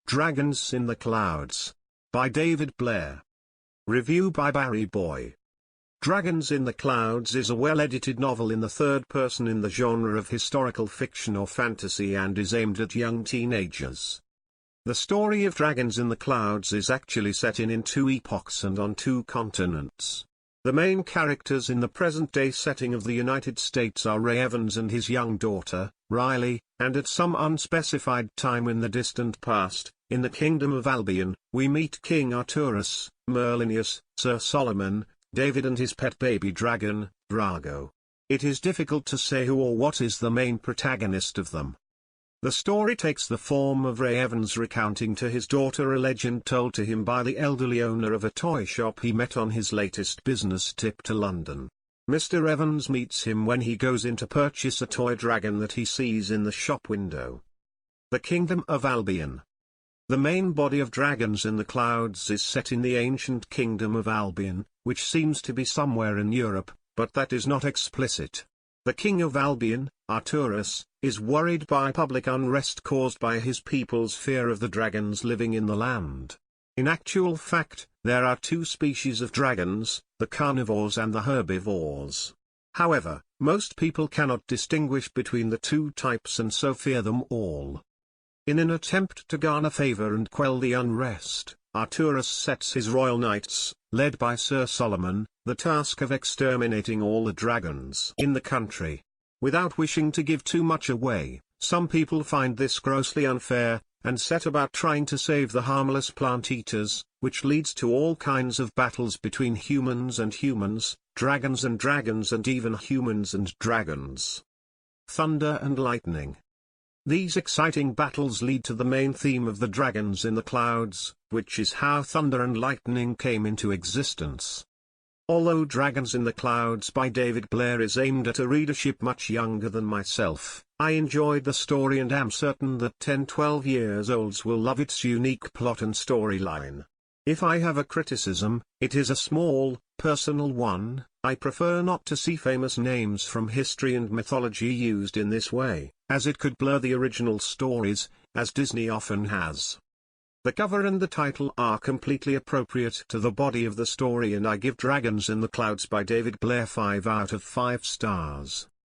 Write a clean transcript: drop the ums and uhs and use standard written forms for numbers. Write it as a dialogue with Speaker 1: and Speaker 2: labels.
Speaker 1: Dragons in the Clouds. By David Blair. Review by Barry Boy. Dragons in the Clouds is a well-edited novel in the third person in the genre of historical fiction or fantasy and is aimed at young teenagers. The story of Dragons in the Clouds is actually set in two epochs and on two continents. The main characters in the present-day setting of the United States are Ray Evans and his young daughter, Reilly, and at some unspecified time in the distant past, in the kingdom of Albion, we meet King Arturus, Merlinius, Sir Solomon, David and his pet baby dragon, Rago. It is difficult to say who or what is the main protagonist of them. The story takes the form of Ray Evans recounting to his daughter a legend told to him by the elderly owner of a toy shop he met on his latest business trip to London. Mr. Evans meets him when he goes in to purchase a toy dragon that he sees in the shop window. The Kingdom of Albion. The main body of Dragons in the Clouds is set in the ancient Kingdom of Albion, which seems to be somewhere in Europe, but that is not explicit. The King of Albion, Arturus, is worried by public unrest caused by his people's fear of the dragons living in the land. In actual fact, there are two species of dragons, the carnivores and the herbivores. However, most people cannot distinguish between the two types and so fear them all. In an attempt to garner favor and quell the unrest, Arturus sets his royal knights, led by Sir Solomon, the task of exterminating all the dragons in the country. Without wishing to give too much away, some people find this grossly unfair, and set about trying to save the harmless plant-eaters, which leads to all kinds of battles between humans, dragons and even humans and dragons. Thunder and lightning. These exciting battles lead to the main theme of the Dragons in the Clouds, which is how thunder and lightning came into existence. Although Dragons in the Clouds by David Blair is aimed at a readership much younger than myself, I enjoyed the story and am certain that 10-12 years olds will love its unique plot and storyline. If I have a criticism, it is a small, personal one. I prefer not to see famous names from history and mythology used in this way, as it could blur the original stories, as Disney often has. The cover and the title are completely appropriate to the body of the story, and I give Dragons in the Clouds by David Blair 5 out of 5 stars.